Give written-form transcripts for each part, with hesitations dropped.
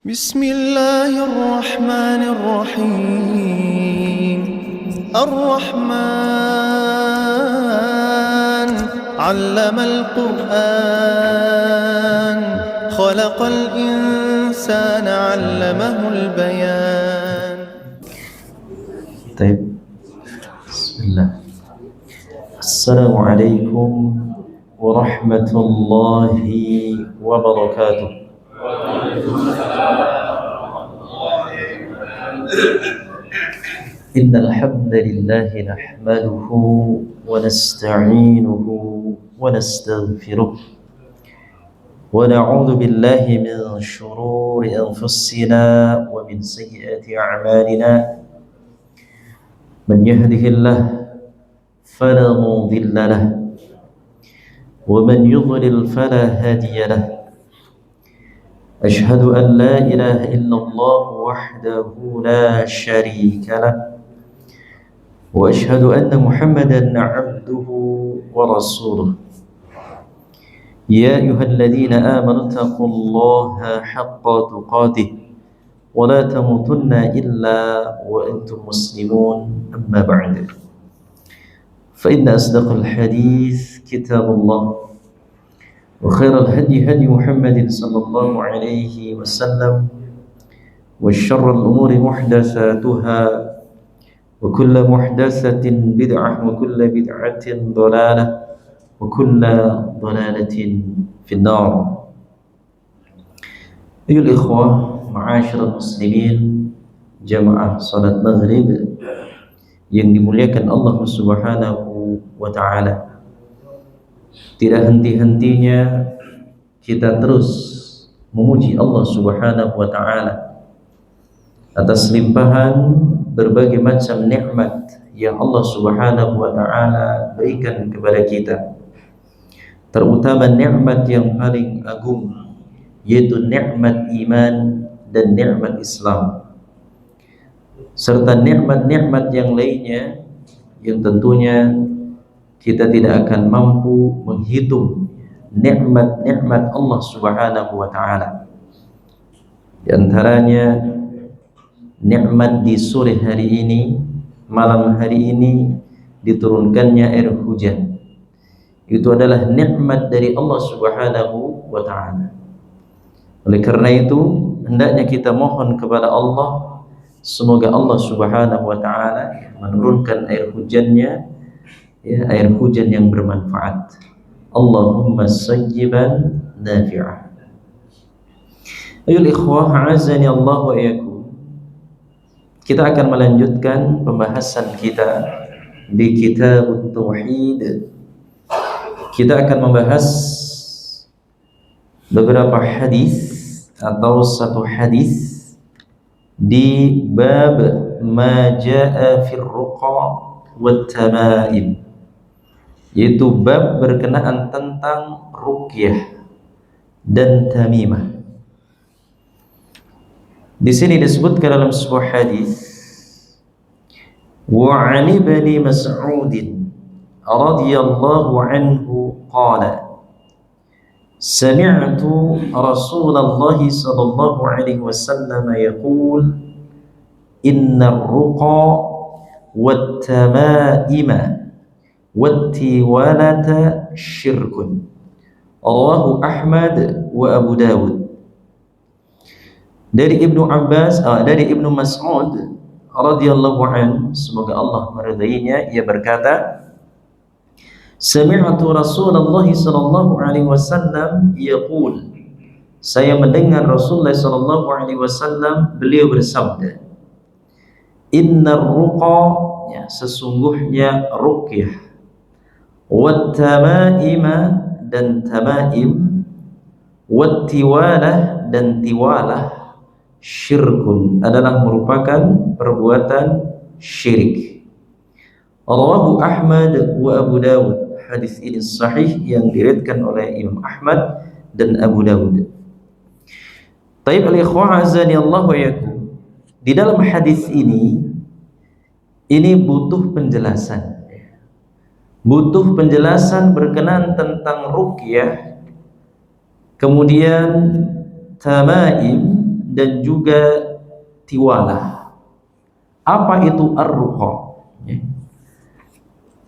بسم الله الرحمن الرحيم الرحمن علم القرآن خلق الإنسان علمه البيان. طيب بسم الله. السلام عليكم ورحمة الله وبركاته. إن الحمد لله نحمده ونستعينه ونستغفره ونعوذ بالله من شرور أنفسنا ومن سيئات أعمالنا. من يهده الله فلا مضل له ومن يضلل فلا هادي له. أشهد أن لا إله إلا الله وحده لا شريك له وأشهد أن محمدا عبده ورسوله. يا أيها الذين آمنوا اتقوا الله حق تقاته ولا تموتن إلا وأنتم مسلمون. أما بعد، فإن أصدق الحديث كتاب الله وخير الهدي هدي محمد صلى الله عليه وسلم وشر الأمور محدثاتها وكل محدثة بدعة وكل بدعة ضلالة وكل ضلالة في النار. أيها الإخوة معاشر المسلمين jamaah salat maghrib yang dimuliakan Allah Subhanahu wa ta'ala, tidak henti-hentinya kita terus memuji Allah Subhanahu wa ta'ala atas limpahan berbagai macam nikmat yang Allah Subhanahu wa ta'ala berikan kepada kita, terutama nikmat yang paling agung, yaitu nikmat iman dan nikmat Islam, serta nikmat-nikmat yang lainnya yang tentunya kita tidak akan mampu menghitung nikmat-nikmat Allah Subhanahu wa ta'ala. Di antaranya nikmat di sore hari ini, malam hari ini diturunkannya air hujan. Itu adalah nikmat dari Allah Subhanahu wa ta'ala. Oleh karena itu hendaknya kita mohon kepada Allah, semoga Allah Subhanahu wa ta'ala menurunkan air hujannya, air hujan yang bermanfaat. Allahumma sayyiban nafi'ah. Ayol ikhwah, azani Allah wa iyakum. Kita akan melanjutkan pembahasan kita di kitab Tauhid. Kita akan membahas beberapa hadis atau satu hadis di bab ma jaa fir ruqa wat tamaim, yaitu bab berkenaan tentang ruqyah dan tamimah. Di sini disebutkan dalam sebuah hadis, wa 'an ibni Mas'ud radhiyallahu anhu qala sami'tu Rasulullah sallallahu alaihi wasallam yaqul inna ar-ruqa wat tamaima wat tiwalata syirkun. Rawahu Ahmad wa Abu Dawud. Dari Ibnu Abbas, dari Ibnu Mas'ud radhiyallahu anhu, semoga Allah meridainya, ia berkata, sami'tu Rasulullah sallallahu alaihi wasallam yaqul, saya mendengar Rasulullah sallallahu alaihi wasallam beliau bersabda, innar ruqa, ya, sesungguhnya ruqyah, wat tamaima dan tamaim, wat tiwalah dan tiwalah, syirkun adalah merupakan perbuatan syirik. Rawahu Ahmad wa Abu Dawud. Hadis ini sahih yang diriwayatkan oleh Imam Ahmad dan Abu Dawud. Taib al-ikhwah azani Allah wa yakum. Di dalam hadis ini butuh penjelasan. Butuh penjelasan berkenaan tentang ruqyah, kemudian tamaim dan juga tiwalah. Apa itu ar-ruqa?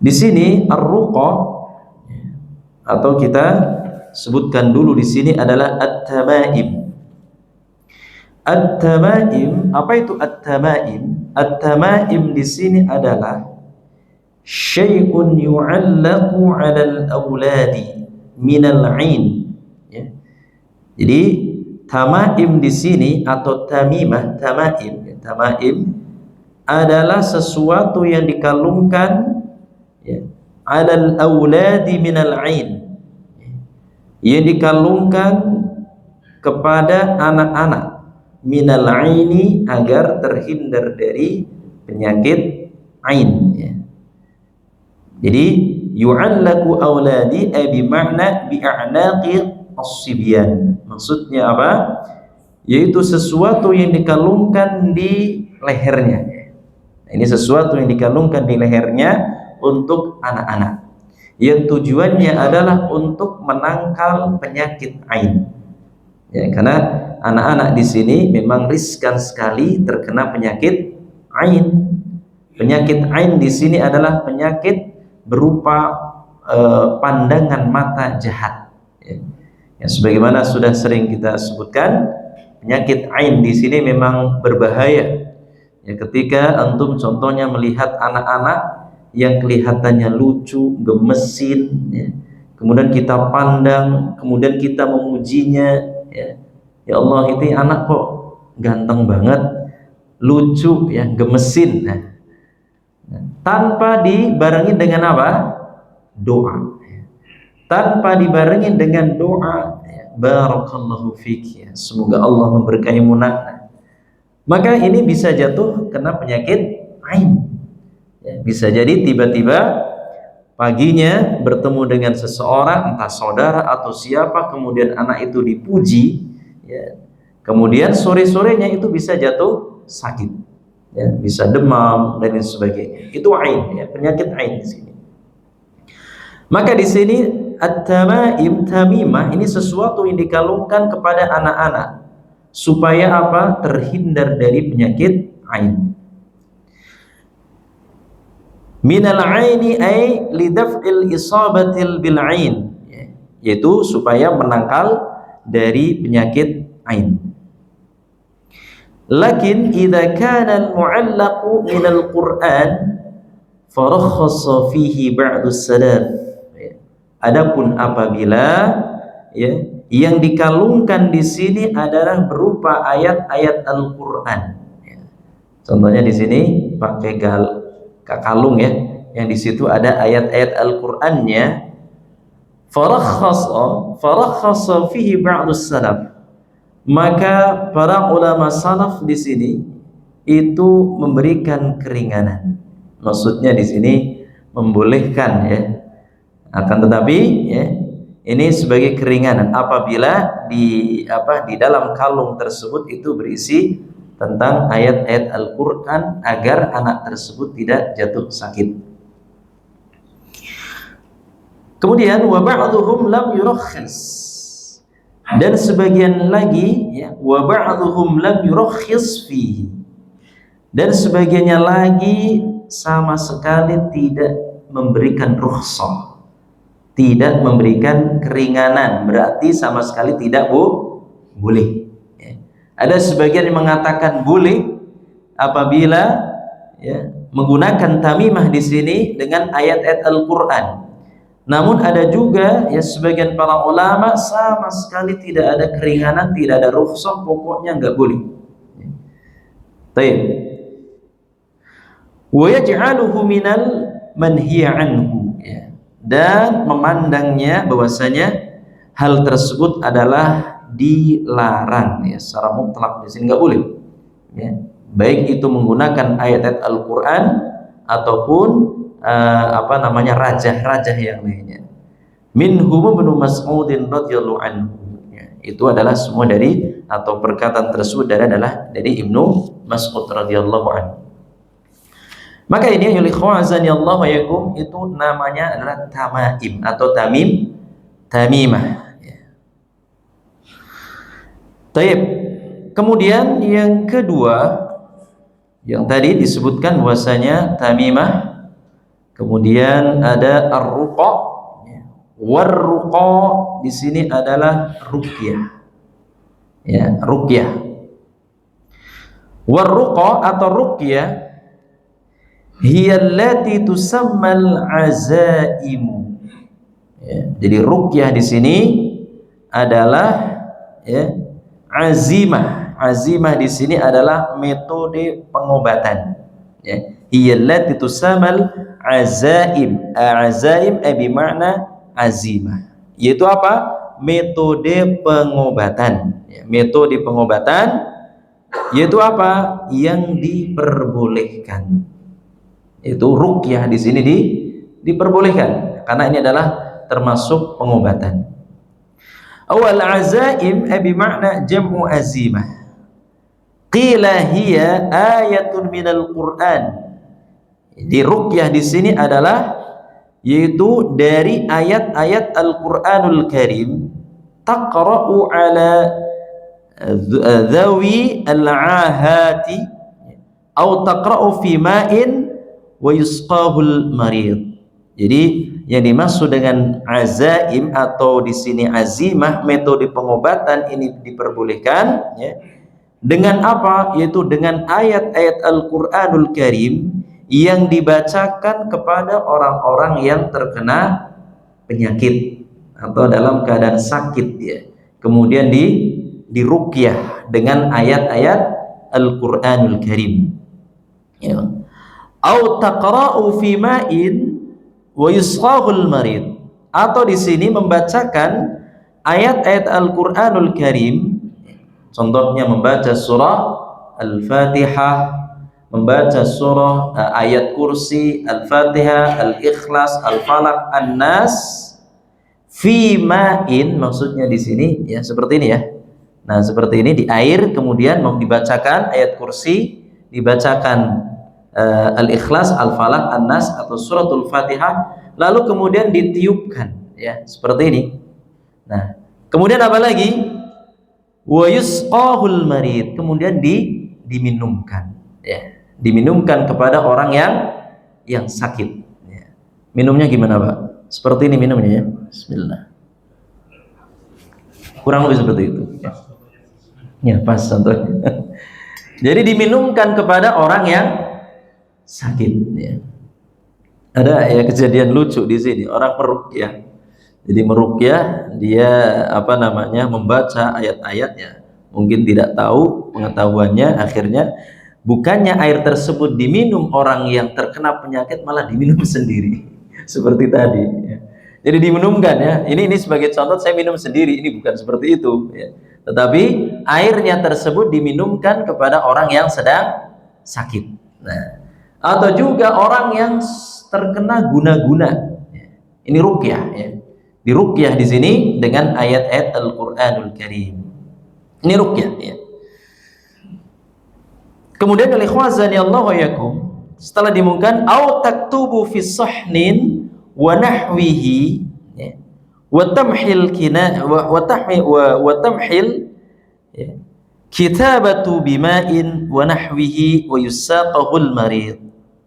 Di sini ar-ruqa, atau kita sebutkan dulu di sini, adalah at-tamaim. At-tamaim, apa itu at-tamaim? At-tamaim di sini adalah syai'un yu'allaqu 'alal auladi minal 'ain. Ya. Jadi tamaim di sini atau tamimah, tamaim adalah sesuatu yang dikalungkan, ya, 'alal auladi minal 'ain, yang dikalungkan kepada anak-anak, minal 'aini, agar terhindar dari penyakit ain, ya. Jadi yu'allaku auladi ay bima'na bi'a'naqi as-sibyan. Maksudnya apa? Yaitu sesuatu yang dikalungkan di lehernya. Ini sesuatu yang dikalungkan di lehernya untuk anak-anak, yang tujuannya adalah untuk menangkal penyakit ain. Ya, karena anak-anak di sini memang riskan sekali terkena penyakit ain. Penyakit ain di sini adalah penyakit berupa pandangan mata jahat. Ya, sebagaimana sudah sering kita sebutkan, penyakit ain di sini memang berbahaya. Ya, ketika antum contohnya melihat anak-anak yang kelihatannya lucu, gemesin, ya, kemudian kita pandang, kemudian kita memujinya, ya, ya Allah, itu anak kok ganteng banget, lucu, ya, gemesin. Nah, tanpa dibarengi dengan apa? Doa. Tanpa dibarengi dengan doa, ya, barakallahu fik, ya, semoga Allah memberkahimu nak, maka ini bisa jatuh kena penyakit ain. Ya, bisa jadi tiba-tiba paginya bertemu dengan seseorang, entah saudara atau siapa, kemudian anak itu dipuji, ya, kemudian sore-sorenya itu bisa jatuh sakit, ya, bisa demam dan lain sebagainya. Itu ain, ya, penyakit ain di sini. Maka di sini at-tamaim, tamimah, ini sesuatu yang dikalungkan kepada anak-anak supaya apa? Terhindar dari penyakit ain. Minal aini ay lidaf'il isabatil bil ain, yaitu supaya menangkal dari penyakit ain. Lakin idza kana al-mu'allaqu min al-Qur'an farakhasa fihi ba'du salaf. Adapun apabila, ya, yang dikalungkan di sini adalah berupa ayat-ayat Al-Qur'an. Contohnya di sini pakai kalung, ya, yang di situ ada ayat-ayat Al-Qur'annya. Farakhasa fihi ba'du salaf. Maka para ulama salaf di sini itu memberikan keringanan. Maksudnya di sini membolehkan, ya. Akan tetapi, ya, ini sebagai keringanan apabila di dalam kalung tersebut itu berisi tentang ayat-ayat Al-Qur'an agar anak tersebut tidak jatuh sakit. Kemudian wa ba'dhum lam yurakhis, dan sebagian lagi, ya, wa ba'dhum lam yurakhis fihi, dan sebagiannya lagi sama sekali tidak memberikan rukhsah, tidak memberikan keringanan, berarti sama sekali tidak boleh. Ya. Ada sebagian yang mengatakan boleh apabila, ya, menggunakan tamimah di sini dengan ayat-ayat Al-Qur'an. Namun ada juga, ya, sebagian para ulama sama sekali tidak ada keringanan, tidak ada rukhsah, pokoknya nggak boleh. Baik. Wa yaj'aluhu minal manhiya anhu, ya, dan memandangnya bahwasanya hal tersebut adalah dilarang, ya, secara mutlak di sini nggak boleh, ya, baik itu menggunakan ayat-ayat Al-Qur'an ataupun rajah-rajah yang lainnya. Minhum Ibnu Mas'udin radhiyallahu anhu, ya, itu adalah semua dari, atau perkataan tersebut adalah dari Ibnu Mas'ud radhiyallahu anhu. Maka ini yang Allah wa yakum, itu namanya adalah tamaim atau tamimah. Ya. Taib. Kemudian yang kedua, yang tadi disebutkan bahwasanya tamimah, kemudian ada ar-ruqa. War-ruqa di sini adalah ruqyah. Ya, ruqyah. War-ruqa atau ruqyah hiya allati tusammal azaimu. Ya, jadi ruqyah di sini adalah ya, azimah. Azimah di sini adalah metode pengobatan. Ya, hiya allati tusammal azaim. Azaim bi makna azimah. Yaitu apa? Metode pengobatan. Ya, metode pengobatan yaitu apa? Yang diperbolehkan. Itu ruqyah di sini diperbolehkan karena ini adalah termasuk pengobatan. Awal azaim bi makna jam'u azimah. Qila hiya ayatun minal Qur'an. Di ruqyah di sini adalah yaitu dari ayat-ayat Al-Qur'anul Karim taqra'u ala dhawi al-ahati atau taqra'u fi ma'in wa yusqahul marid. Jadi yang dimaksud dengan azaim atau di sini azimah, metode pengobatan ini diperbolehkan ya. Dengan apa? Yaitu dengan ayat-ayat Al-Qur'anul Karim yang dibacakan kepada orang-orang yang terkena penyakit atau dalam keadaan sakit ya. Kemudian diruqyah dengan ayat-ayat Al-Qur'anul Karim. Ya. Au taqra'u fi ma'in wa yusqahul marid. Atau di sini membacakan ayat-ayat Al-Qur'anul Karim. Contohnya membaca surah Al-Fatihah, membaca surah ayat kursi, Al-Fatihah, Al-Ikhlas, Al-Falaq, An-Nas fi ma'in, maksudnya di sini ya seperti ini ya. Nah, seperti ini di air, kemudian dibacakan ayat kursi, dibacakan Al-Ikhlas, Al-Falaq, An-Nas atau suratul Fatihah, lalu kemudian ditiupkan ya, seperti ini. Nah, kemudian apa lagi? Wa yusqahul marid, kemudian diminumkan ya, diminumkan kepada orang yang sakit ya. Minumnya gimana Pak? Seperti ini minumnya ya, bismillah, kurang lebih seperti itu ya, pas contohnya. Jadi diminumkan kepada orang yang sakit ya. Ada ya kejadian lucu di sini, orang meruqyah. Jadi meruqyah, dia apa namanya, membaca ayat-ayatnya, mungkin tidak tahu pengetahuannya, akhirnya bukannya air tersebut diminum orang yang terkena penyakit, malah diminum sendiri seperti tadi ya. Jadi diminumkan ya, ini sebagai contoh, saya minum sendiri, ini bukan seperti itu ya. Tetapi airnya tersebut diminumkan kepada orang yang sedang sakit. Nah, atau juga orang yang terkena guna-guna ya. Ini ruqyah ya. Diruqyah di sini dengan ayat-ayat Al-Qur'anul Karim. Ini ruqyah ya. Kemudian al-ikhwazani Allah wa yakum, setelah dimungkan au taktubu fi sahnin wa nahwihi ya, wa tamhil kina wa tamhil ya, kitabatu bima'in wa nahwihi wa yusaqahul marid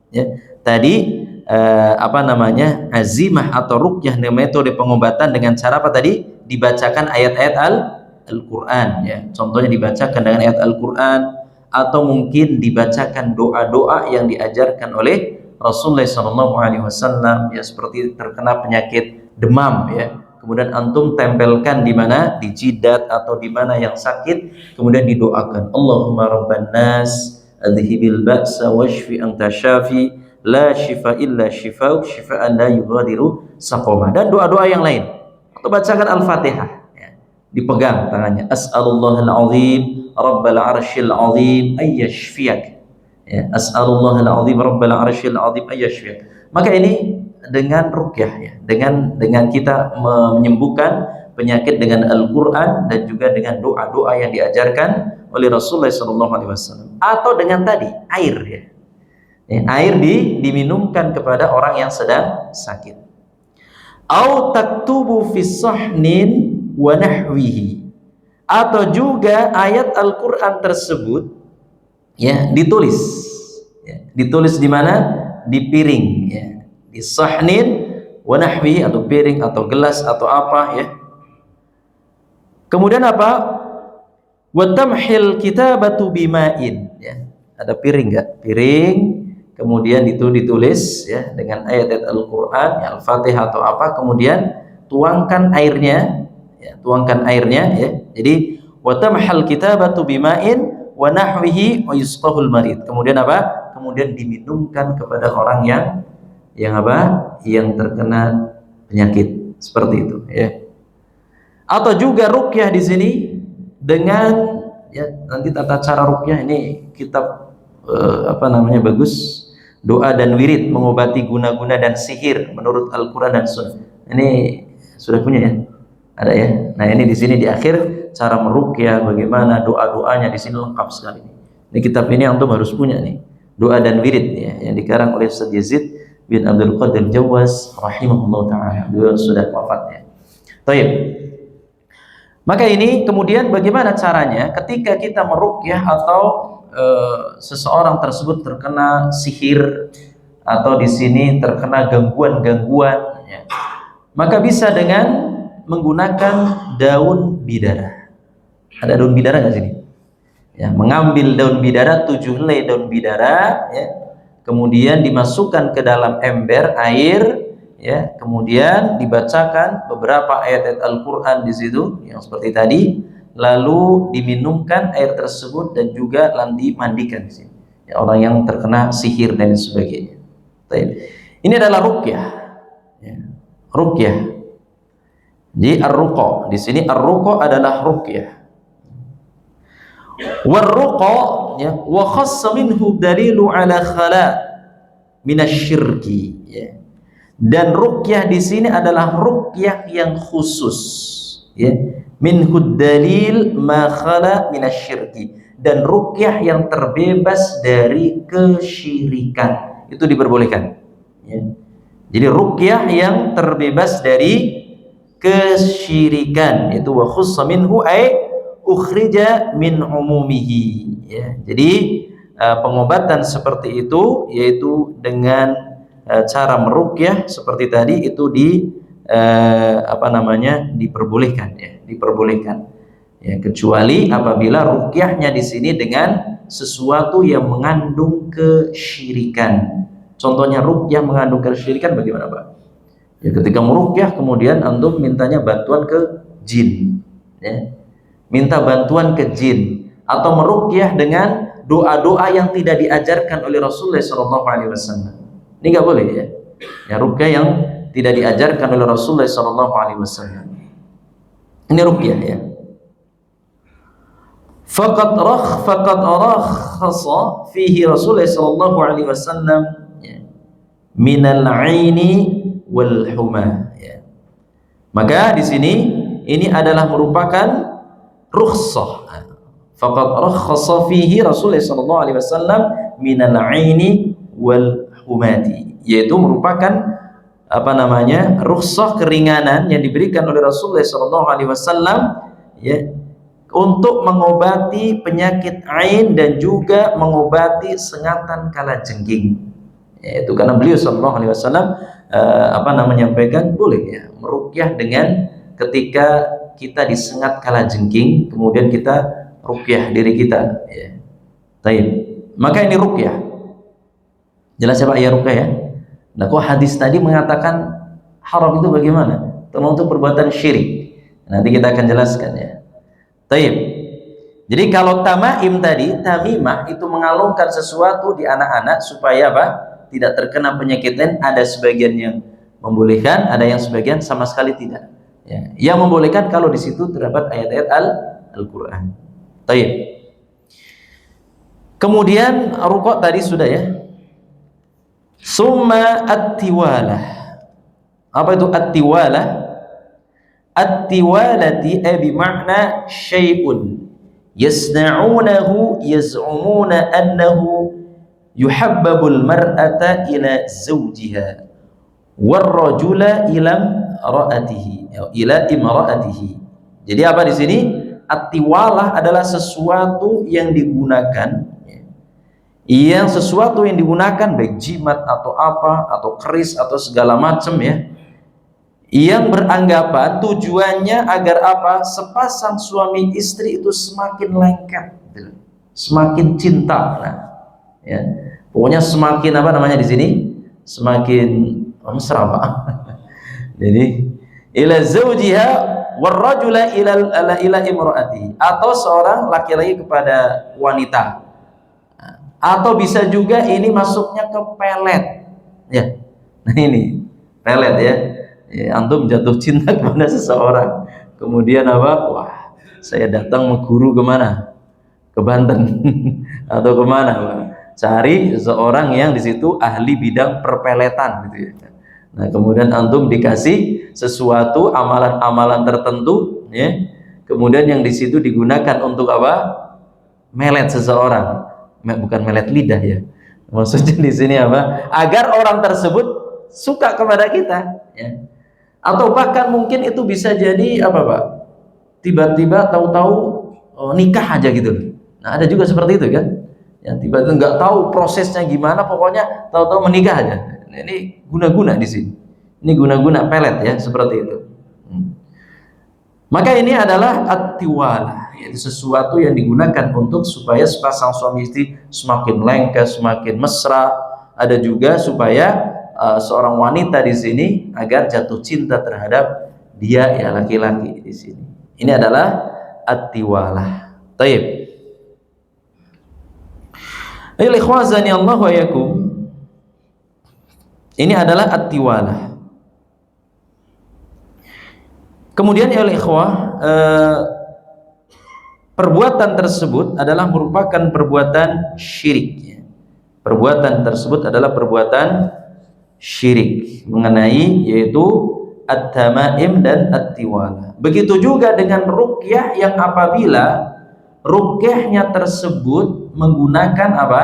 ya. Tadi apa namanya, azimah atau ruqyah, metode pengobatan dengan cara apa tadi? Dibacakan ayat-ayat Al-Qur'an ya. Contohnya dibacakan dengan ayat Al-Qur'an, atau mungkin dibacakan doa-doa yang diajarkan oleh Rasulullah SAW ya, seperti terkena penyakit demam ya, kemudian antum tempelkan di mana, di jidat atau di mana yang sakit, kemudian didoakan, Allahumma rabban nas adhibil ba'sa washfi anta syafi la shifa illa shifauk shifaan la yughadiru saqama, dan doa-doa yang lain. Atau bacakan Al-Fatihah ya, dipegang tangannya, as'alullahal azim rabbal arsyil azim ayyashfiyak ya, as'alullahal azim rabbal arsyil azim ayyashfiyak. Maka ini dengan ruqyah ya, dengan kita menyembuhkan penyakit dengan Al-Qur'an dan juga dengan doa-doa yang diajarkan oleh Rasulullah SAW, atau dengan tadi air ya. Air diminumkan kepada orang yang sedang sakit. Au taktubu fi sahnin wa nahwihi, atau juga ayat Al-Qur'an tersebut ya ditulis. Ya, ditulis di mana? Di piring ya. Di sahnin wa nahwi, atau piring atau gelas atau apa ya. Kemudian apa? Wa tamhil kitabatu bima'in ya. Ada piring enggak? Piring, kemudian itu ditulis ya dengan ayat-ayat Al-Qur'an, ya, Al-Fatihah atau apa, kemudian tuangkan airnya ya, tuangkan airnya ya. Jadi wa tamhal kitabatu bima'in wa nahwihi wa yusqahul marid. Kemudian apa? Kemudian diminumkan kepada orang yang apa? Yang terkena penyakit seperti itu ya. Atau juga ruqyah di sini dengan ya, nanti tata cara ruqyah ini kitab bagus, doa dan wirid mengobati guna-guna dan sihir menurut Al-Qur'an dan Sunnah. Ini sudah punya ya? Ada ya. Nah, ini di sini di akhir cara meruqyah bagaimana, doa-doanya di sini lengkap sekali. Ini kitab ini antum harus punya nih. Doa dan wirid ya, yang dikarang oleh Ustaz Yazid bin Abdul Qadir Jawaz rahimahullah taala. Beliau sudah wafat ya. Baik. Maka ini kemudian bagaimana caranya ketika kita meruqyah atau seseorang tersebut terkena sihir atau di sini terkena gangguan-gangguan ya. Maka bisa dengan menggunakan daun bidara. Ada daun bidara nggak sini? Ya, mengambil daun bidara, 7 helai daun bidara ya. Kemudian dimasukkan ke dalam ember air ya, kemudian dibacakan beberapa ayat-ayat Al-Qur'an di situ yang seperti tadi, lalu diminumkan air tersebut dan juga dimandikan di sini. Ya, orang yang terkena sihir dan sebagainya. Ini adalah ruqyah. Ya, ruqyah. Jadi ar-ruqa di sini ar-ruqa adalah ruqyah. War-ruqa ya wa khassa minhu dalilu ala khala minasyirki ya. Dan ruqyah di sini adalah ruqyah yang khusus ya. Minhu dalil ma khala minasyirki, dan ruqyah yang terbebas dari kesyirikan itu diperbolehkan ya. Jadi ruqyah yang terbebas dari kesyirikan itu wa khussa minhu ay ukhrija min umumihi ya. Jadi pengobatan seperti itu yaitu dengan cara meruqyah seperti tadi itu diperbolehkan ya, diperbolehkan ya, kecuali apabila ruqyahnya di sini dengan sesuatu yang mengandung kesyirikan. Contohnya ruqyah mengandung kesyirikan bagaimana, Pak? Ya, ketika meruqyah kemudian antum mintanya bantuan ke jin ya. Minta bantuan ke jin atau meruqyah dengan doa-doa yang tidak diajarkan oleh Rasulullah SAW. Ini nggak boleh ya. Ya, ruqyah yang tidak diajarkan oleh Rasulullah SAW. Ini ruqyah ya. Faqad rakhasa fihi Rasulullah SAW ya, minal aini wal huma ya. Maka di sini ini adalah merupakan rukhsah. Faqad rakhasa fihi Rasulullah sallallahu alaihi wasallam minal aini wal humati, yaitu merupakan rukhsah, keringanan yang diberikan oleh Rasulullah sallallahu alaihi wasallam ya, untuk mengobati penyakit ain dan juga mengobati sengatan kalajengking. Yaitu karena beliau sallallahu alaihi wasallam menyampaikan boleh ya meruqyah dengan ketika kita disengat kalajengking kemudian kita ruqyah diri kita ya. Baik. Maka ini ruqyah. Jelas ya Pak ya ruqyah ya. Nah, kok hadis tadi mengatakan haram itu bagaimana? Termasuk perbuatan syirik. Nanti kita akan jelaskan ya. Baik. Jadi kalau tamaim tadi, tamimah itu mengalungkan sesuatu di anak-anak supaya apa? Tidak terkena penyakit lain. Ada sebagian yang membolehkan, ada yang sebagian sama sekali tidak. Ya. Yang membolehkan kalau di situ terdapat ayat-ayat Al-Qur'an. Baik. Kemudian ruqa tadi sudah ya. Summa at-tiwalah. Apa itu at-tiwalah? At-tiwalati bi makna syai'un yasna'unahu yaz'umuna annahu yuhabbabul mar'ata ila zawjiha war rajula ila imra'atihi. Jadi apa di sini? at-tiwalah adalah sesuatu yang digunakan, yang sesuatu yang digunakan baik jimat atau apa atau keris atau segala macam ya, yang beranggapan tujuannya agar apa? Sepasang suami istri itu semakin lengket, semakin cinta. Nah, ya, pokoknya semakin apa namanya di sini? Semakin mesra, Pak. Jadi ila zaujiha warrajula ila imraati, atau seorang laki-laki kepada wanita. Atau bisa juga ini masuknya ke pelet, ya. Nah ini pelet ya. Antum jatuh cinta kepada seseorang, kemudian apa? Wah, saya datang mengguru kemana? Ke Banten atau kemana? Pak? Cari seseorang yang di situ ahli bidang perpeletan, gitu ya. Nah kemudian antum dikasih sesuatu amalan-amalan tertentu, ya. Kemudian yang di situ digunakan untuk apa? Melet seseorang. Bukan melet lidah ya, maksudnya di sini apa, agar orang tersebut suka kepada kita ya. Atau bahkan mungkin itu bisa jadi apa Pak, tiba-tiba tahu-tahu nikah aja gitu. Nah ada juga seperti itu kan, yang tiba-tiba nggak tahu prosesnya gimana, pokoknya tahu-tahu menikah aja. Nah, ini guna-guna di sini, ini guna-guna pelet ya, seperti itu. Maka ini adalah at-tiwalah, yaitu sesuatu yang digunakan untuk supaya sepasang suami istri semakin lengket, semakin mesra. Ada juga supaya seorang wanita di sini agar jatuh cinta terhadap dia ya, laki-laki di sini. Ini adalah at-tiwalah. Taib. Ikhwazani Allah wa yakum. Ini adalah at-tiwalah. Kemudian ya ikhwah, perbuatan tersebut adalah merupakan perbuatan syirik. Perbuatan tersebut adalah perbuatan syirik mengenai yaitu at-tamaim dan at-tiwalah. Begitu juga dengan ruqyah yang apabila ruqyahnya tersebut menggunakan apa?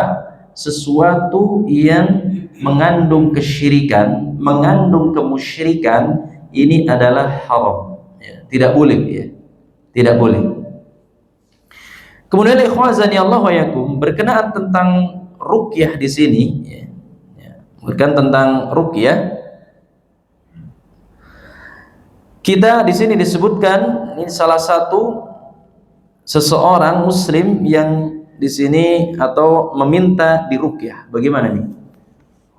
Sesuatu yang mengandung kesyirikan, mengandung kemusyrikan, ini adalah haram. Ya, tidak boleh ya, tidak boleh. Kemudian ikhwazani Allah wa yakum, berkenaan tentang ruqyah di sini ya, berkenaan tentang ruqyah, kita di sini disebutkan ini salah satu seseorang muslim yang di sini atau meminta diruqyah. Bagaimana nih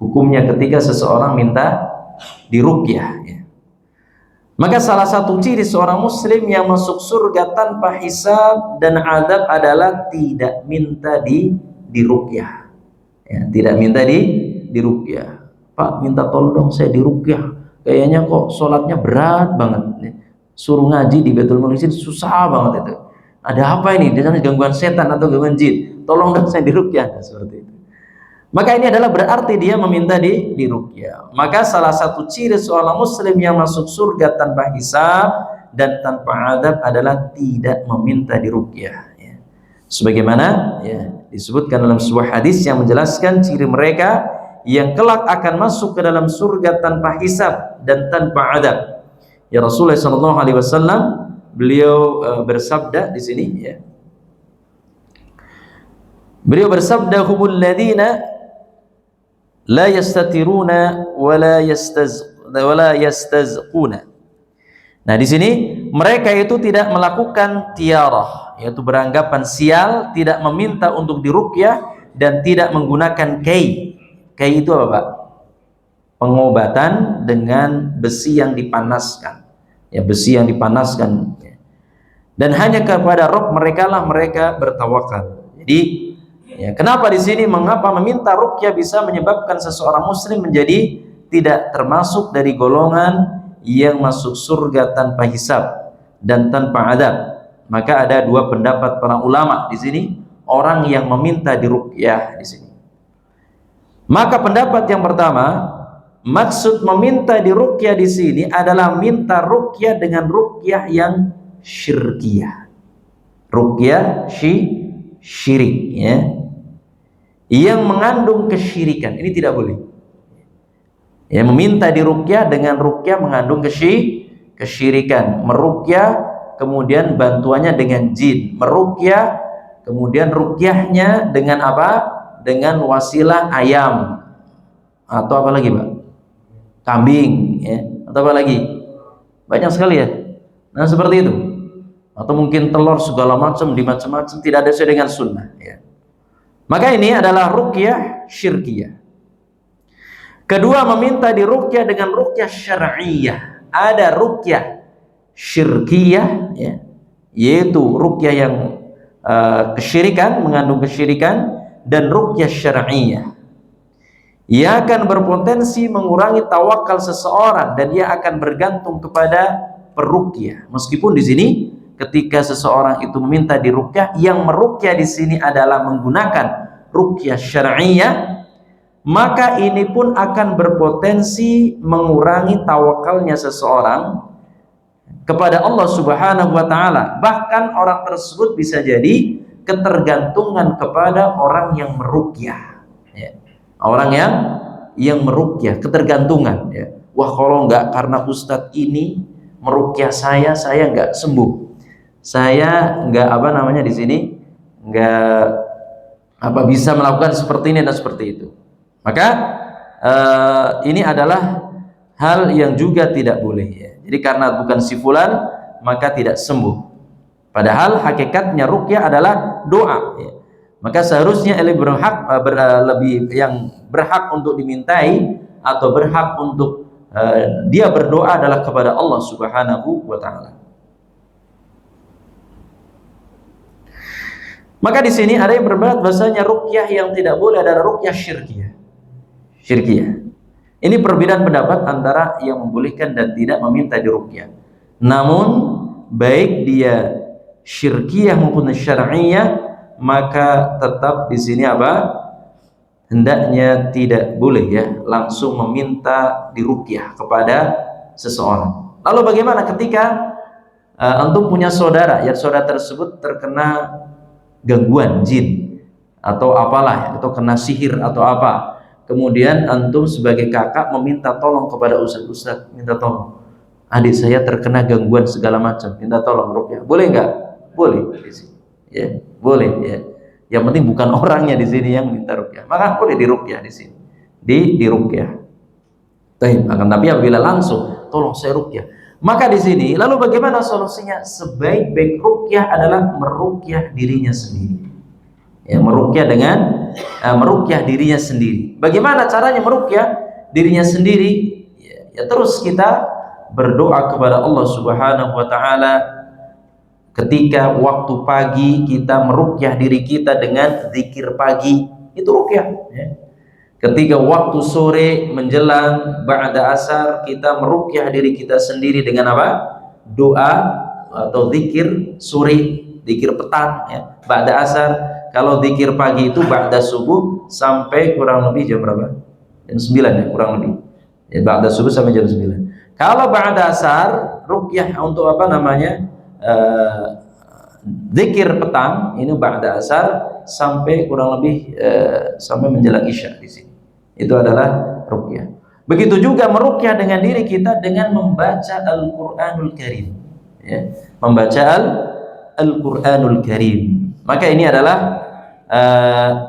hukumnya ketika seseorang minta diruqyah ya? Maka salah satu ciri seorang muslim yang masuk surga tanpa hisab dan adab adalah tidak minta diruqyah. Ya, tidak minta diruqyah. Pak, minta tolong dong saya diruqyah. Kayaknya kok sholatnya berat banget. Suruh ngaji di Baitul Maqdis susah banget itu. Ada apa ini? Di sana gangguan setan atau gangguan jin? Tolong dong saya diruqyah. Seperti itu. Maka ini adalah berarti dia meminta diruqyah. Maka salah satu ciri seorang muslim yang masuk surga tanpa hisab dan tanpa adab adalah tidak meminta diruqyah ya. Sebagaimana ya disebutkan dalam sebuah hadis yang menjelaskan ciri mereka yang kelak akan masuk ke dalam surga tanpa hisab dan tanpa adab. Ya Rasulullah SAW beliau bersabda di sini ya. Beliau bersabda humul ladina la yastatiruna wala yastazquna. Nah di sini mereka itu tidak melakukan tiarah, yaitu beranggapan sial, tidak meminta untuk diruqyah dan tidak menggunakan kay. Kay itu apa Pak? Pengobatan dengan besi yang dipanaskan. Ya, besi yang dipanaskan. Dan hanya kepada Rabb mereka lah mereka bertawakal. Jadi ya, kenapa di sini mengapa meminta ruqyah bisa menyebabkan seseorang muslim menjadi tidak termasuk dari golongan yang masuk surga tanpa hisab dan tanpa adab? Maka ada dua pendapat para ulama di sini orang yang meminta diruqyah di sini. Maka pendapat yang pertama, maksud meminta diruqyah di sini adalah minta ruqyah dengan ruqyah yang syirkiyah. Ruqyah syirik ya. Yang mengandung kesyirikan, ini tidak boleh. Ya, meminta diruqyah dengan ruqyah mengandung kesyirikan, meruqyah kemudian bantuannya dengan jin, meruqyah, kemudian ruqyahnya dengan apa? Dengan wasilah ayam atau apa lagi, Pak? Kambing, ya, atau apa lagi? Banyak sekali ya. Nah, seperti itu. Atau mungkin telur segala macam, dimacam-macam, tidak ada sesuai dengan sunnah, ya. Maka ini adalah ruqyah syirkiyah. Kedua, meminta diruqyah dengan ruqyah syar'iyah. Ada ruqyah syirkiyah, ya, yaitu ruqyah yang kesyirikan, mengandung kesyirikan, dan ruqyah syar'iyah. Ia akan berpotensi mengurangi tawakal seseorang dan ia akan bergantung kepada peruqyah. Meskipun di sini ketika seseorang itu meminta diruqyah, yang meruqyah di sini adalah menggunakan ruqyah syar'iyah, maka ini pun akan berpotensi mengurangi tawakalnya seseorang kepada Allah Subhanahu wa taala. Bahkan orang tersebut bisa jadi ketergantungan kepada orang yang meruqyah, ya. Orang yang meruqyah, ketergantungan, ya. Wah, kalau enggak karena ustadz ini meruqyah saya enggak sembuh. Saya enggak apa namanya di sini enggak apa bisa melakukan seperti ini dan seperti itu. Maka ini adalah hal yang juga tidak boleh, ya. Jadi karena bukan si fulan maka tidak sembuh. Padahal hakikatnya ruqyah adalah doa, ya. Maka seharusnya lebih berhak untuk dimintai atau berhak untuk dia berdoa adalah kepada Allah Subhanahu wa taala. Maka di sini ada yang berpendapat bahasanya ruqyah yang tidak boleh adalah ruqyah syirkiyah. Ini perbedaan pendapat antara yang membolehkan dan tidak meminta diruqyah. Namun baik dia syirkiyah maupun syar'iyah, maka tetap di sini apa? Hendaknya tidak boleh, ya, langsung meminta diruqyah kepada seseorang. Lalu bagaimana ketika antum punya saudara, ya, saudara tersebut terkena gangguan jin atau apalah, atau kena sihir atau apa, kemudian antum sebagai kakak meminta tolong kepada ustaz, minta tolong, adik saya terkena gangguan segala macam, minta tolong ruqyah, boleh nggak? Boleh di sini, ya, boleh, ya. Yang penting bukan orangnya di sini yang minta ruqyah, maka boleh diruqyah di sini, diruqyah. Tapi apabila langsung tolong saya ruqyah, maka di sini lalu bagaimana solusinya? Sebaik-baik ruqyah adalah meruqyah dirinya sendiri, ya, meruqyah dengan meruqyah dirinya sendiri. Bagaimana caranya meruqyah dirinya sendiri? Ya, terus kita berdoa kepada Allah Subhanahu wa taala. Ketika waktu pagi kita meruqyah diri kita dengan zikir pagi, itu ruqyah, ya. Ketika waktu sore menjelang ba'da asar, kita meruqyah diri kita sendiri dengan apa? Doa atau zikir sore, zikir petang, ya, ba'da asar. Kalau zikir pagi itu ba'da subuh sampai kurang lebih jam berapa? Jam 9, ya, kurang lebih. Ya, ba'da subuh sampai jam 9. Kalau ba'da asar, ruqyah untuk apa namanya? Zikir petang ini ba'da asar sampai kurang lebih sampai menjelang isya di sini. Itu adalah ruqyah. Begitu juga meruqyah dengan diri kita dengan membaca Al-Qur'anul Karim, ya, membaca Al-Qur'anul Karim. Maka ini adalah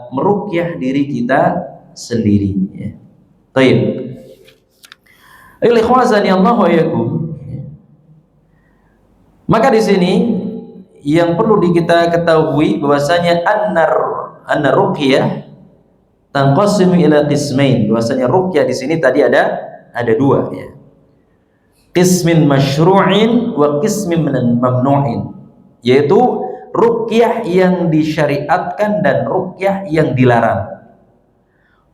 meruqyah diri kita sendiri, ya. Baik. Ikhwazani Allah wa yakum. Maka di sini yang perlu kita ketahui bahwasanya annar ruqyah tanqasimu ila qismain. Bahwasanya ruqyah di sini tadi ada dua, ya. Qismin masyru'in wa qismin mamnu'in, yaitu ruqyah yang disyariatkan dan ruqyah yang dilarang.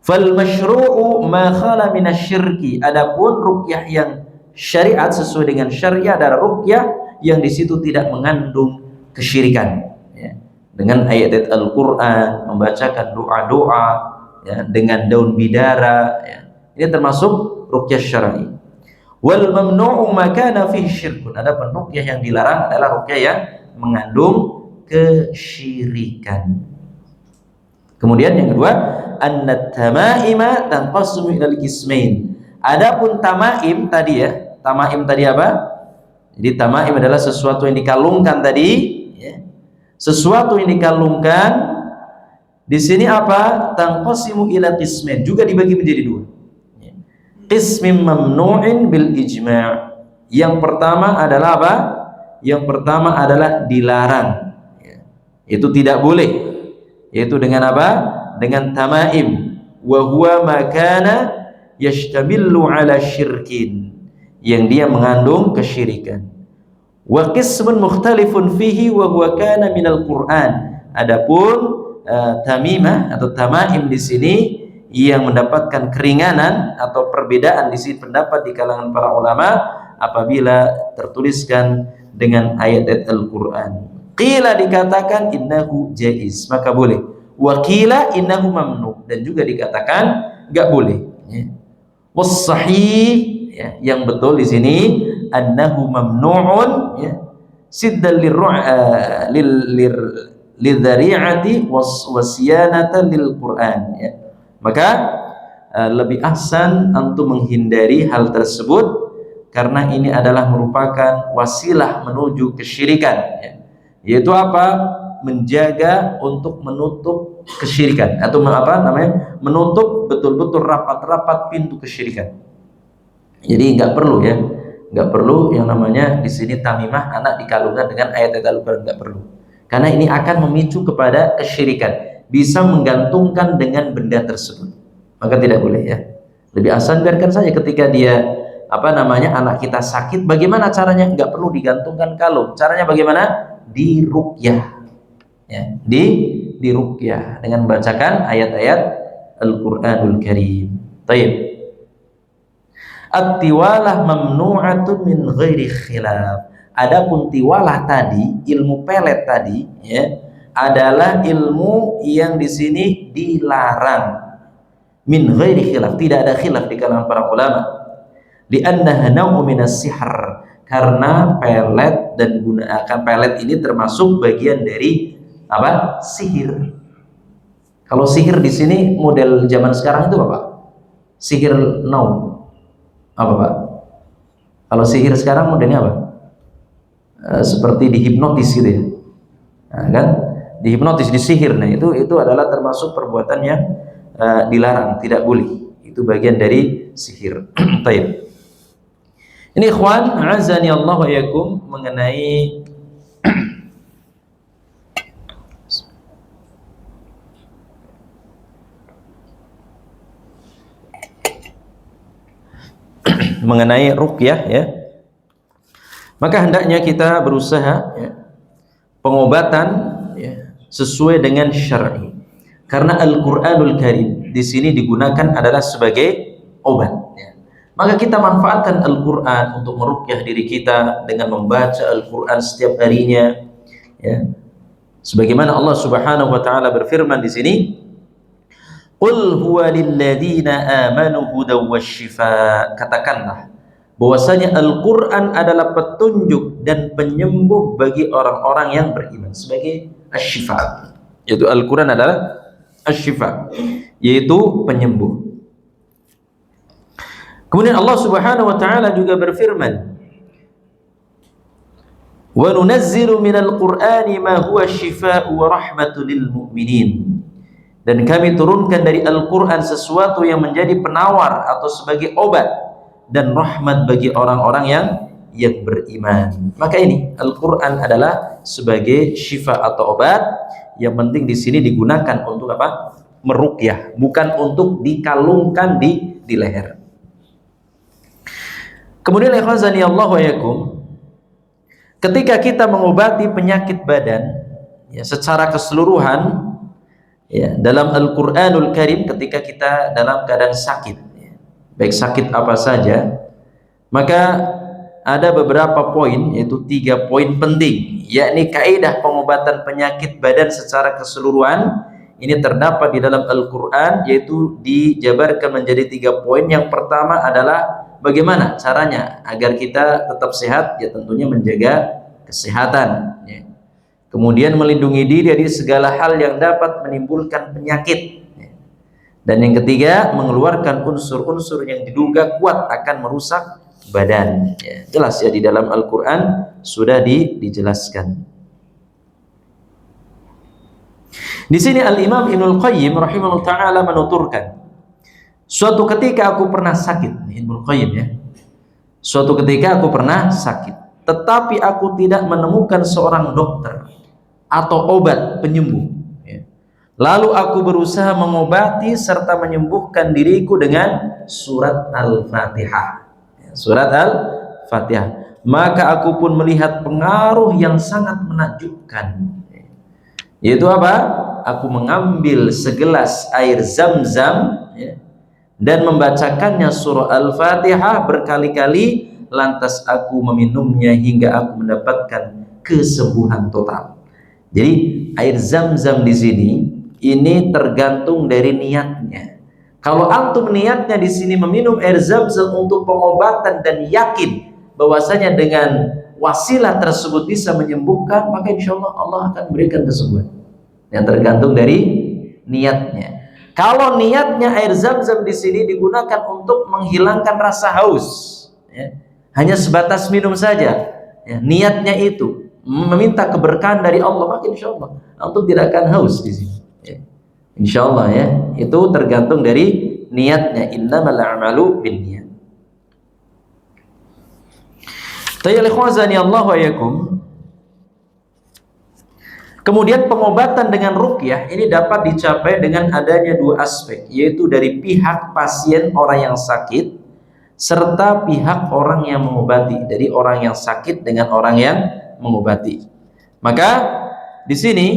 Fal masyru'u ma khala minasyirki. Adapun ruqyah yang syariat sesuai dengan syariat adalah ruqyah yang di situ tidak mengandung kesyirikan, ya. Dengan ayat-ayat Al-Qur'an, membacakan doa-doa, ya, dengan daun bidara, ya. Ini termasuk ruqyah syar'i. Wal mamnu'u ma kana fihi syirkun. Adapun ruqyah yang dilarang adalah ruqyah yang mengandung kesyirikan. Kemudian yang kedua, annat tamaima tanqasimu ila qismain. Adapun tamaim tadi, ya, tamaim tadi apa? Jadi tamaim adalah sesuatu yang dikalungkan tadi, ya. Sesuatu yang dikalungkan di sini apa? Tanqasimu ila qismain, juga dibagi menjadi dua. Ya. Qismin mamnu'in bil ijma'. Yang pertama adalah apa? Yang pertama adalah dilarang. Ya. Itu tidak boleh. Yaitu dengan apa? Dengan tamaim. Wa huwa ma kana yashtamillu ala syirkin, yang dia mengandung kesyirikan. Wa qismun mukhtalifun fihi wa huwa kana minal Qur'an. Adapun tamimah atau tamaim di sini yang mendapatkan keringanan atau perbedaan di sini pendapat di kalangan para ulama apabila tertuliskan dengan ayat-ayat Al-Qur'an. Qila dikatakan innahu jaiz, maka boleh. Wa qila innahu mamnu, dan juga dikatakan enggak boleh, ya. Was sahih, ya, yang betul di sini annahu mamnu'un, ya, siddan lidhari'ati wasyanatan lil Qur'an, ya. Maka lebih ahsan antum menghindari hal tersebut karena ini adalah merupakan wasilah menuju kesyirikan, ya. Yaitu apa? Menjaga untuk menutup kesyirikan, atau apa namanya, menutup betul-betul rapat-rapat pintu kesyirikan. Jadi nggak perlu, ya, nggak perlu yang namanya di sini tamimah anak dikalungkan dengan ayat-ayat Al-Qur'an, nggak perlu, karena ini akan memicu kepada kesyirikan, bisa menggantungkan dengan benda tersebut, maka tidak boleh, ya. Lebih asan biarkan saja ketika dia apa namanya anak kita sakit, bagaimana caranya? Nggak perlu digantungkan kalung. Caranya bagaimana? Diruqyah, ya, diruqyah dengan membacakan ayat-ayat Al-Qur'anul Karim. Baik. At-tiwalah mamnu'atun min ghairi khilaf. Adapun tiwalah tadi, ilmu pelet tadi, ya, adalah ilmu yang di sini dilarang. Min ghairi khilaf, tidak ada khilaf di kalangan para ulama. Li'annaha naw'un minas sihr, karena pelet dan gunakan pelet ini termasuk bagian dari apa? Sihir. Kalau sihir di sini model zaman sekarang itu apa? Sihir now. Apa, Pak? Kalau sihir sekarang modelnya apa? Seperti dihipnotis gitu, ya. Nah, kan? Dihipnotis, disihir. Nah, itu adalah termasuk perbuatan yang dilarang, tidak boleh. Itu bagian dari sihir. Baik. Ini ikhwan, azani Allah wa yakum, mengenai mengenai ruqyah, ya. Maka hendaknya kita berusaha, ya, pengobatan, ya, sesuai dengan syar'i. Karena Al-Qur'anul Karim di sini digunakan adalah sebagai obat, ya. Maka kita manfaatkan Al-Qur'an untuk meruqyah diri kita dengan membaca Al-Qur'an setiap harinya, ya. Sebagaimana Allah Subhanahu wa taala berfirman di sini, Qul huwa lilladzina amanu hudaw wasyifaa. Katakanlah bahwasanya Al-Qur'an adalah petunjuk dan penyembuh bagi orang-orang yang beriman, sebagai asy-syifa. Yaitu Al-Qur'an adalah asy-syifa, yaitu penyembuh. Kemudian Allah Subhanahu wa taala juga berfirman, wa nunazzilu minal Qur'ani ma huwa syifaa'u wa rahmatul lil mu'minin. Dan kami turunkan dari Al-Qur'an sesuatu yang menjadi penawar atau sebagai obat dan rahmat bagi orang-orang yang beriman. Maka ini Al-Qur'an adalah sebagai syifa atau obat. Yang penting di sini digunakan untuk apa? Meruqyah, bukan untuk dikalungkan di leher. Kemudian ikhwazani Allah wa yakum, ketika kita mengobati penyakit badan, ya, secara keseluruhan, ya, dalam Al-Qur'anul Karim, ketika kita dalam keadaan sakit, ya, baik sakit apa saja, maka ada beberapa poin, yaitu 3 poin penting, yakni kaidah pengobatan penyakit badan secara keseluruhan. Ini terdapat di dalam Al-Qur'an, yaitu dijabarkan menjadi 3 poin. Yang pertama adalah bagaimana caranya agar kita tetap sehat, ya tentunya menjaga kesehatan, ya. Kemudian melindungi diri dari segala hal yang dapat menimbulkan penyakit, ya. Dan yang ketiga, mengeluarkan unsur-unsur yang diduga kuat akan merusak badan. Ya, jelas ya di dalam Al-Quran sudah dijelaskan. Di sini Al-Imam Ibnul Qayyim rahimahullah ta'ala menuturkan, suatu ketika aku pernah sakit, Ibnul Qayyim ya, suatu ketika aku pernah sakit, tetapi aku tidak menemukan seorang dokter atau obat penyembuh. Lalu aku berusaha mengobati serta menyembuhkan diriku dengan surat Al-Fatihah. Surat Al-Fatihah. Maka aku pun melihat pengaruh yang sangat menakjubkan. Yaitu apa? Aku mengambil segelas air Zam-Zam dan membacakannya surah Al-Fatihah berkali-kali, lantas aku meminumnya hingga aku mendapatkan kesembuhan total. Jadi air Zam-Zam di sini ini tergantung dari niatnya. Kalau antum niatnya di sini meminum air Zam-Zam untuk pengobatan dan yakin bahwasanya dengan wasilah tersebut bisa menyembuhkan, maka insya Allah Allah akan berikan kesembuhan. Yang tergantung dari niatnya. Kalau niatnya air Zam-Zam di sini digunakan untuk menghilangkan rasa haus, ya, hanya sebatas minum saja, ya, niatnya itu meminta keberkahan dari Allah, maka insya Allah antum tidak akan haus di sini. Insya Allah ya, itu tergantung dari niatnya. Innamal a'malu binniyat. Allah wa yakum. Kemudian pengobatan dengan ruqyah ini dapat dicapai dengan adanya dua aspek, yaitu dari pihak pasien orang yang sakit serta pihak orang yang mengobati, dari orang yang sakit dengan orang yang mengobati. Maka di sini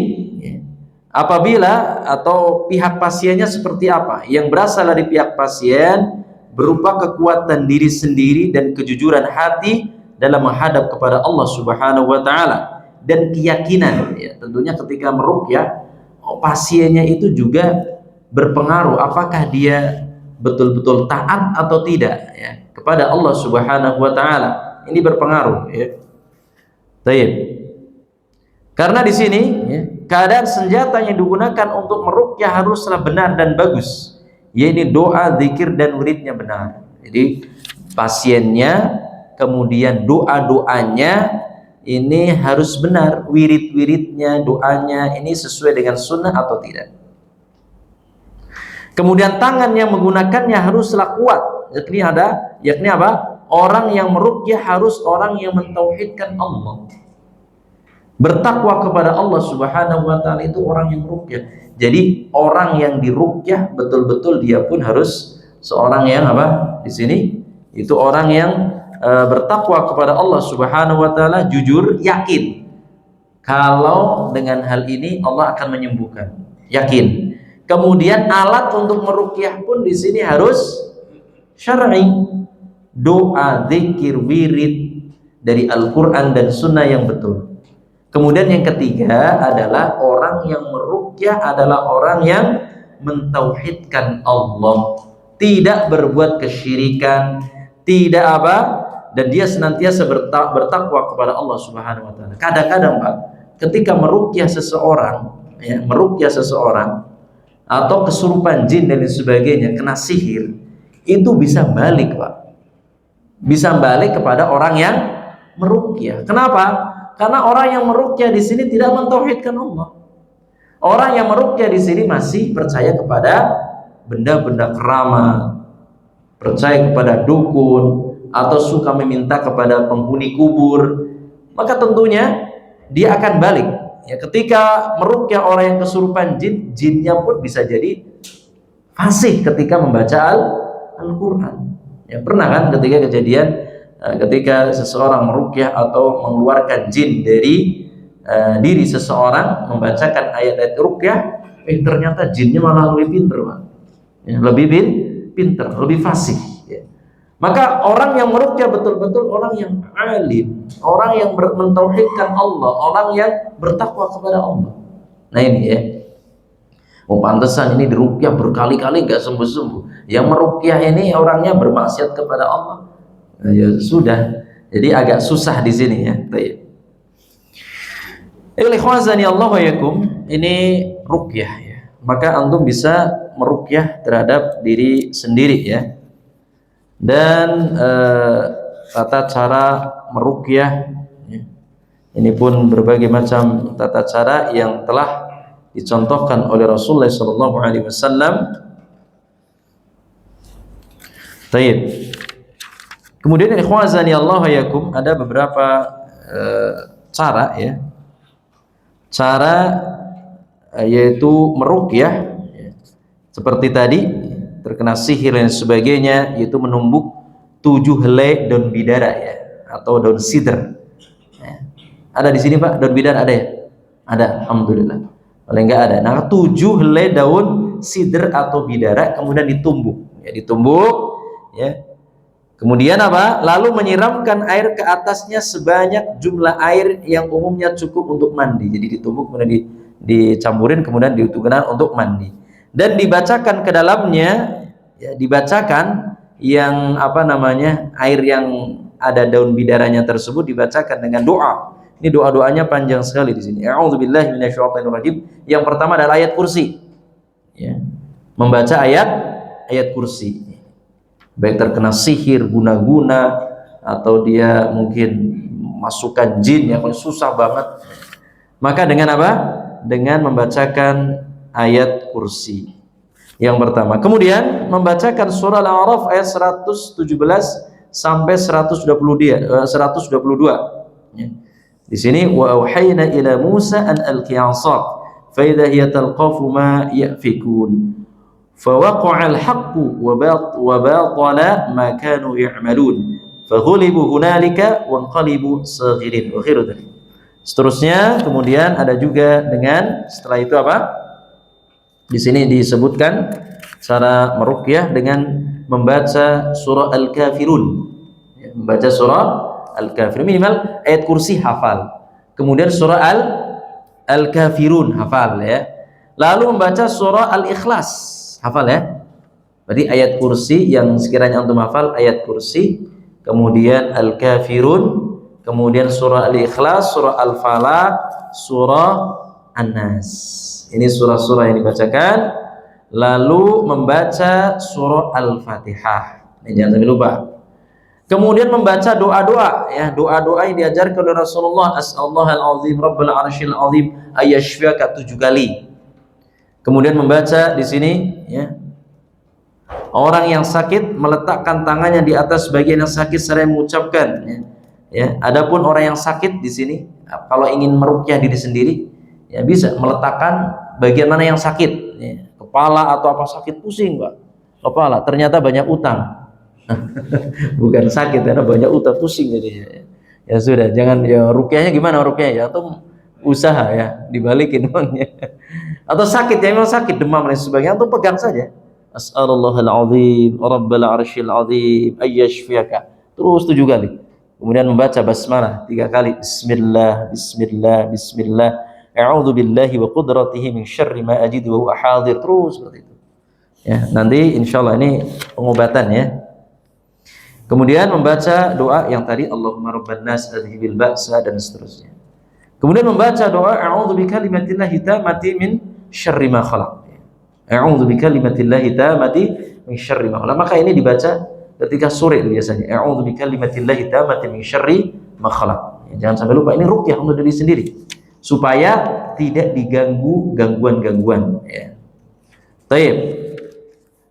apabila atau pihak pasiennya seperti apa, yang berasal dari pihak pasien berupa kekuatan diri sendiri dan kejujuran hati dalam menghadap kepada Allah Subhanahu wa taala, dan keyakinan ya, tentunya ketika meruqyah pasiennya itu juga berpengaruh apakah dia betul-betul taat atau tidak ya kepada Allah Subhanahu wa taala. Ini berpengaruh ya. Baik. Karena di sini ya, keadaan senjata yang digunakan untuk meruqyah haruslah benar dan bagus, yaitu doa, zikir dan wiridnya benar. Jadi pasiennya, kemudian doa-doanya ini harus benar, wirid-wiridnya, doanya ini sesuai dengan sunnah atau tidak. Kemudian tangan yang menggunakannya haruslah kuat, yakni apa? Orang yang meruqyah harus orang yang mentauhidkan Allah, bertakwa kepada Allah Subhanahu wa taala, itu orang yang meruqyah. Jadi orang yang diruqyah betul-betul dia pun harus seorang yang apa? Di sini itu orang yang bertakwa kepada Allah Subhanahu wa taala, jujur, yakin kalau dengan hal ini Allah akan menyembuhkan, yakin. Kemudian alat untuk meruqyah pun di sini harus syar'i, doa, zikir, wirid dari Al-Qur'an dan sunnah yang betul. Kemudian yang ketiga adalah orang yang meruqyah adalah orang yang mentauhidkan Allah, tidak berbuat kesyirikan, tidak apa, dan dia senantiasa bertakwa kepada Allah Subhanahu wa taala. Kadang-kadang Pak, ketika meruqyah seseorang, ya, meruqyah seseorang atau kesurupan jin dan lain sebagainya, kena sihir, itu bisa balik, Pak. Bisa balik kepada orang yang meruqyah. Kenapa? Karena orang yang meruqyah di sini tidak mentauhidkan Allah. Orang yang meruqyah di sini masih percaya kepada benda-benda keramat, percaya kepada dukun, atau suka meminta kepada penghuni kubur, maka tentunya dia akan balik ya, ketika meruqyah orang yang kesurupan jin, jinnya pun bisa jadi fasih ketika membaca Al-Quran ya. Pernah kan ketika kejadian ketika seseorang meruqyah atau mengeluarkan jin dari diri seseorang, membacakan ayat-ayat ruqyah, ternyata jinnya malah lebih pinter Pak ya, lebih pinter, lebih fasih ya. Maka orang yang meruqyah betul-betul orang yang alim, orang yang mentauhidkan Allah, orang yang bertakwa kepada Allah. Nah ini ya, pantesan ini diruqyah berkali-kali nggak sembuh-sembuh. Yang meruqyah ini orangnya bermaksiat kepada Allah. Nah, ya sudah, jadi agak susah di sini ya. Ikhwazani Allah wa yakum, ini ruqyah ya. Maka antum bisa meruqyah terhadap diri sendiri ya. Dan tata cara meruqyah, ya. Ini pun berbagai macam tata cara yang telah dicontohkan oleh Rasulullah SAW. Baik. Kemudian ikhwan azani Allah yakum, ada beberapa cara ya. Cara yaitu meruqyah ya. Seperti tadi terkena sihir dan sebagainya, yaitu menumbuk 7 helai daun bidara ya, atau daun sidr. Ya. Ada di sini Pak daun bidara, ada ya? Ada, alhamdulillah. Kalau enggak ada. Nah, 7 helai daun sidr atau bidara kemudian ditumbuk. Ya, ditumbuk ya. Kemudian apa? Lalu menyiramkan air ke atasnya sebanyak jumlah air yang umumnya cukup untuk mandi. Jadi ditumbuk kemudian dicampurin kemudian digunakan untuk mandi. Dan dibacakan ke dalamnya ya, dibacakan yang apa namanya? Air yang ada daun bidaranya tersebut dibacakan dengan doa. Ini doa-doanya panjang sekali di sini. A'udzubillahi minasyaitonirrajim. Yang pertama adalah ayat kursi. Ya. Membaca ayat kursi. Baik terkena sihir, guna-guna, atau dia mungkin masukkan jin yang susah banget. Maka dengan apa? Dengan membacakan ayat kursi. Yang pertama. Kemudian membacakan surah Al-A'raf ayat 117 sampai 122. Ya. Di sini wa auhayna ila Musa an alqiyasat fa idza hiya talqafu ma yafikun fa waqa'a al-haqqu wa batala ma kanu ya'malun fa ghulibu hunalika wa anqalibu saghirin wa khairu dzalik. Seterusnya kemudian ada juga dengan setelah itu apa? Di sini disebutkan cara meruqyah dengan membaca surah Al-Kafirun. Ya, membaca surah Al-Kafirun minimal ayat kursi hafal. Kemudian surah Al-Kafirun hafal ya. Lalu membaca surah Al-Ikhlas hafal ya. Berarti ayat kursi yang sekiranya antum hafal ayat kursi, kemudian Al-Kafirun, kemudian surah Al-Ikhlas, surah Al-Falaq, surah An-Nas. Ini surah-surah yang dibacakan. Lalu membaca surah Al-Fatihah. Ini jangan sampai lupa. Kemudian membaca doa-doa ya, doa-doa yang diajarkan oleh Rasulullah. As'allahal azim rabbal arsyil azim ayyashfiyaka 7 kali. Kemudian membaca di sini ya. Orang yang sakit meletakkan tangannya di atas bagian yang sakit seraya mengucapkan ya. Ya, adapun orang yang sakit di sini kalau ingin meruqyah diri sendiri ya bisa meletakkan bagian mana yang sakit ya. Kepala atau apa sakit pusing Pak. Kepala ternyata banyak utang. Bukan sakit karena banyak utang pusing jadinya. Ya sudah, jangan ya ruqyahnya gimana ruqyahnya ya atau usaha ya dibalikin uangnya. Atau sakit ya memang sakit demam dan sebagainya atau pegang saja. As'alullahal azim rabbal arsyil azim ayyashfiyaka. Terus 7 kali. Kemudian membaca basmalah 3 kali. Bismillah, bismillah, bismillah. A'udzu billahi wa qudratihi min syarri ma ajidu wa huwa hadir. Terus seperti itu. Ya, nanti insyaallah ini pengobatan ya. Kemudian membaca doa yang tadi Allahumma rabban nas adhibil ba'sa dan seterusnya. Kemudian membaca doa a'udzu bikalimatillahi tammati min syarri ma khalaq. A'udzu bikalimatillahi tammati min syarri ma khalaq. Maka ini dibaca ketika sore biasanya. A'udzu bikalimatillahi tammati min syarri ma khalaq. Ya, jangan sampai lupa ini ruqyah untuk diri sendiri supaya tidak diganggu gangguan-gangguan ya. Baik.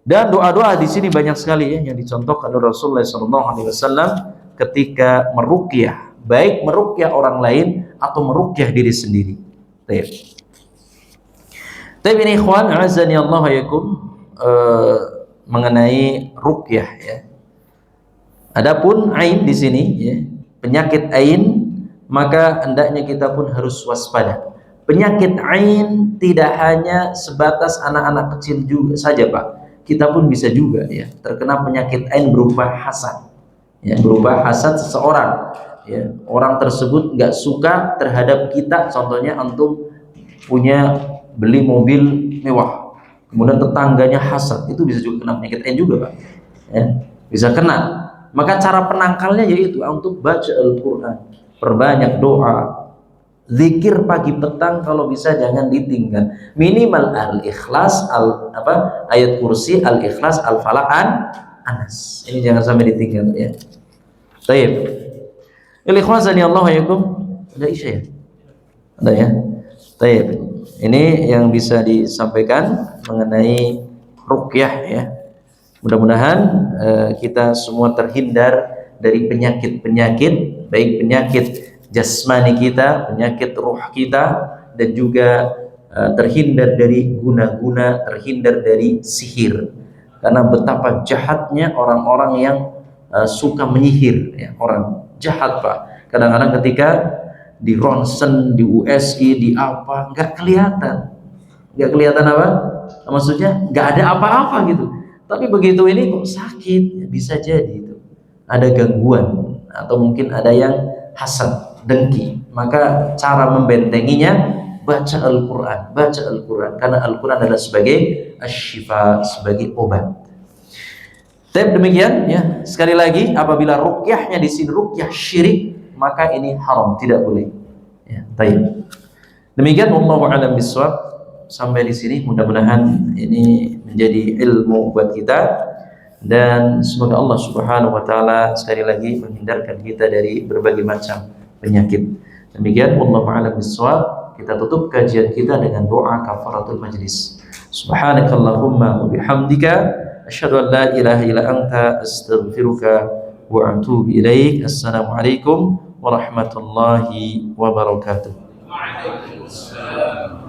Dan doa-doa di sini banyak sekali ya yang dicontohkan oleh Rasulullah SAW ketika meruqyah, baik meruqyah orang lain atau meruqyah diri sendiri. Baik. Tapi ini ikhwan, azani Allah yakum, mengenai ruqyah ya. Adapun ain di sini ya, penyakit ain, maka hendaknya kita pun harus waspada. Penyakit ain tidak hanya sebatas anak-anak kecil juga saja Pak. Kita pun bisa juga ya terkena penyakit ain berupa hasad ya, berupa hasad seseorang ya, orang tersebut nggak suka terhadap kita, contohnya antum punya beli mobil mewah kemudian tetangganya hasad, itu bisa juga kena penyakit ain juga Pak ya, bisa kena. Maka cara penangkalnya yaitu untuk baca Al-Quran, perbanyak doa, zikir pagi petang, kalau bisa jangan ditinggal. Minimal Al-Ikhlas, ayat kursi, Al-Ikhlas, Al-Falaq, An-Nas. Ini jangan sampai ditinggal ya. Baik. Ikhwazani Allah wa yakum. Ada isya ya? Ada ya? Baik. Ini yang bisa disampaikan mengenai ruqyah ya. Mudah-mudahan kita semua terhindar dari penyakit-penyakit, baik penyakit jasmani kita, penyakit ruh kita, dan juga terhindar dari guna-guna, terhindar dari sihir. Karena betapa jahatnya orang-orang yang suka menyihir ya. Orang jahat Pak. Kadang-kadang ketika di ronsen, di USI, di apa, nggak kelihatan apa? Maksudnya nggak ada apa-apa gitu. Tapi begitu ini kok sakit, bisa jadi itu ada gangguan atau mungkin ada yang hasad, dengki. Maka cara membentenginya baca Al-Quran, karena Al-Quran adalah sebagai asy-syifa, sebagai obat. Tapi demikian ya, sekali lagi apabila ruqyahnya di sini ruqyah syirik, maka ini haram, tidak boleh. Ya, baik. Demikian wallahu a'lam bishawab. Sampai di sini mudah-mudahan ini menjadi ilmu buat kita, dan semoga Allah Subhanahu wa taala sekali lagi menghindarkan kita dari berbagai macam penyakit. Demikian wallahu a'lam bishawab. Kita tutup kajian kita dengan doa kafaratul majlis. Subhanakallahumma wa bihamdika asyhadu an la ilaha illa anta astaghfiruka wa atubu ilaik. Assalamualaikum warahmatullahi wabarakatuh. Waalaikumsalam.